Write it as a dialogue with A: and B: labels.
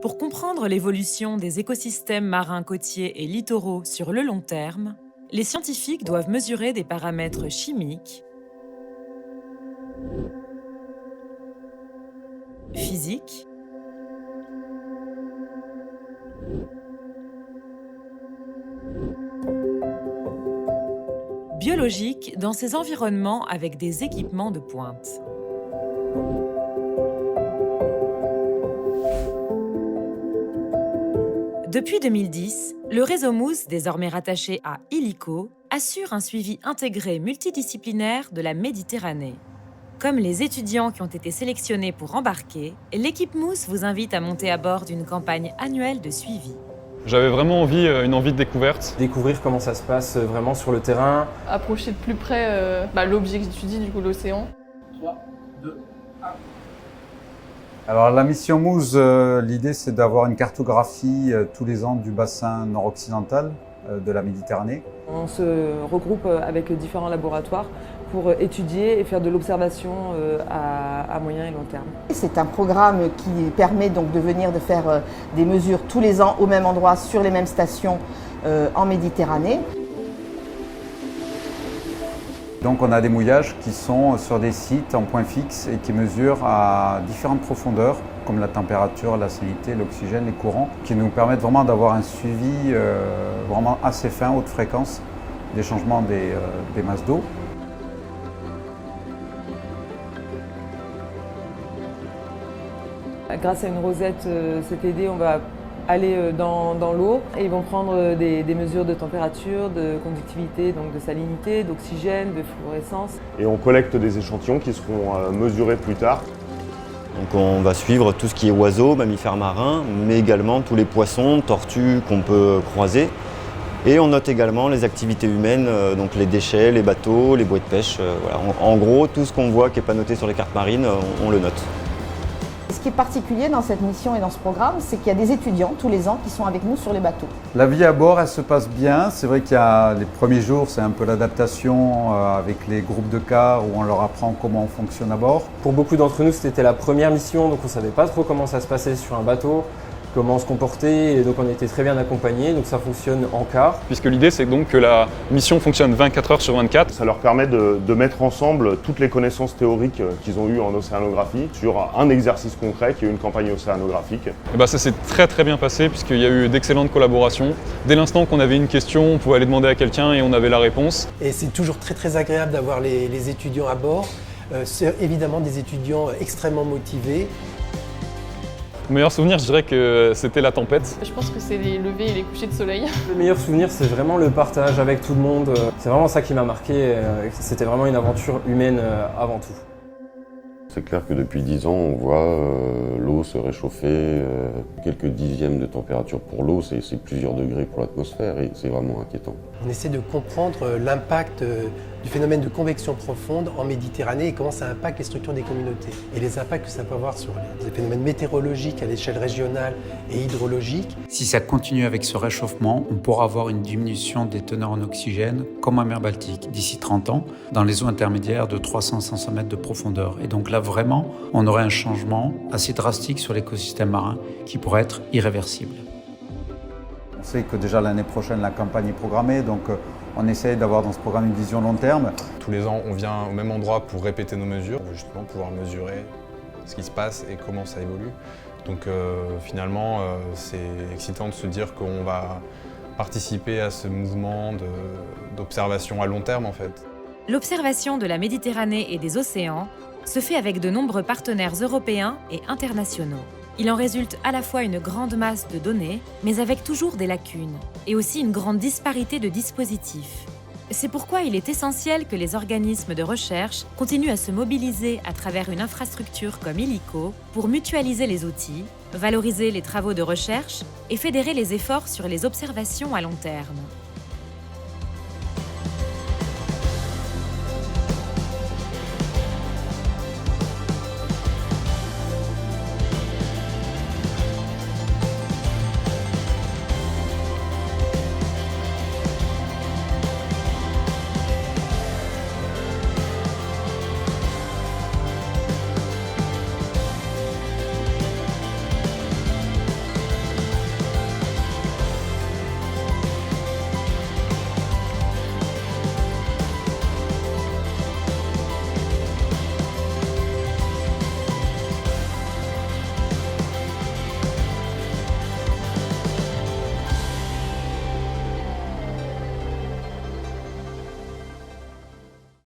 A: Pour comprendre l'évolution des écosystèmes marins côtiers et littoraux sur le long terme, les scientifiques doivent mesurer des paramètres chimiques, physiques, biologiques dans ces environnements avec des équipements de pointe. Depuis 2010, le réseau MOOS, désormais rattaché à Illico, assure un suivi intégré multidisciplinaire de la Méditerranée. Comme les étudiants qui ont été sélectionnés pour embarquer, l'équipe MOOS vous invite à monter à bord d'une campagne annuelle de suivi.
B: J'avais vraiment une envie de découverte.
C: Découvrir comment ça se passe vraiment sur le terrain.
D: Approcher de plus près l'objet que j'étudie, du coup l'océan.
C: 3, 2, 1.
E: Alors la mission MOOS, l'idée c'est d'avoir une cartographie tous les ans du bassin nord-occidental de la Méditerranée.
F: On se regroupe avec différents laboratoires pour étudier et faire de l'observation à moyen et long terme.
G: C'est un programme qui permet donc de venir de faire des mesures tous les ans au même endroit, sur les mêmes stations en Méditerranée.
E: Donc on a des mouillages qui sont sur des sites en point fixe et qui mesurent à différentes profondeurs, comme la température, la salinité, l'oxygène, les courants, qui nous permettent vraiment d'avoir un suivi vraiment assez fin, haute fréquence, des changements des masses d'eau.
F: Grâce à une rosette CTD, on va aller dans l'eau et ils vont prendre des mesures de température, de conductivité, donc de salinité, d'oxygène, de fluorescence.
H: Et on collecte des échantillons qui seront mesurés plus tard.
I: Donc on va suivre tout ce qui est oiseaux, mammifères marins, mais également tous les poissons, tortues qu'on peut croiser. Et on note également les activités humaines, donc les déchets, les bateaux, les bouées de pêche. Voilà. En gros, tout ce qu'on voit qui n'est pas noté sur les cartes marines, on le note.
G: Ce qui est particulier dans cette mission et dans ce programme, c'est qu'il y a des étudiants tous les ans qui sont avec nous sur les bateaux.
E: La vie à bord, elle se passe bien. C'est vrai qu'il y a les premiers jours, c'est un peu l'adaptation avec les groupes de quart où on leur apprend comment on fonctionne à bord.
C: Pour beaucoup d'entre nous, c'était la première mission, donc on ne savait pas trop comment ça se passait sur un bateau, comment se comporter, et donc on était très bien accompagnés, donc ça fonctionne en quart.
B: Puisque l'idée c'est donc que la mission fonctionne 24 heures sur 24.
H: Ça leur permet de mettre ensemble toutes les connaissances théoriques qu'ils ont eues en océanographie sur un exercice concret qui est une campagne océanographique.
B: Et ça s'est très bien passé puisqu'il y a eu d'excellentes collaborations. Dès l'instant qu'on avait une question, on pouvait aller demander à quelqu'un et on avait la réponse.
J: Et c'est toujours très agréable d'avoir les étudiants à bord. C'est évidemment des étudiants extrêmement motivés.
B: Le meilleur souvenir, je dirais que c'était la tempête.
D: Je pense que c'est les levées et les couchers de soleil.
C: Le meilleur souvenir, c'est vraiment le partage avec tout le monde. C'est vraiment ça qui m'a marqué. C'était vraiment une aventure humaine avant tout.
K: C'est clair que depuis 10 ans, on voit l'eau se réchauffer, quelques dixièmes de température pour l'eau, c'est plusieurs degrés pour l'atmosphère et c'est vraiment inquiétant.
J: On essaie de comprendre l'impact du phénomène de convection profonde en Méditerranée et comment ça impacte les structures des communautés. Et les impacts que ça peut avoir sur les phénomènes météorologiques à l'échelle régionale et hydrologique.
L: Si ça continue avec ce réchauffement, on pourra avoir une diminution des teneurs en oxygène, comme en mer Baltique, d'ici 30 ans, dans les eaux intermédiaires de 300-500 mètres de profondeur. Et donc là, vraiment, on aurait un changement assez drastique sur l'écosystème marin qui pourrait être irréversible.
E: On sait que déjà l'année prochaine, la campagne est programmée, donc on essaye d'avoir dans ce programme une vision long terme.
M: Tous les ans, on vient au même endroit pour répéter nos mesures, pour justement pouvoir mesurer ce qui se passe et comment ça évolue. Donc finalement, c'est excitant de se dire qu'on va participer à ce mouvement d'observation à long terme en fait.
A: L'observation de la Méditerranée et des océans se fait avec de nombreux partenaires européens et internationaux. Il en résulte à la fois une grande masse de données, mais avec toujours des lacunes, et aussi une grande disparité de dispositifs. C'est pourquoi il est essentiel que les organismes de recherche continuent à se mobiliser à travers une infrastructure comme Illico pour mutualiser les outils, valoriser les travaux de recherche et fédérer les efforts sur les observations à long terme.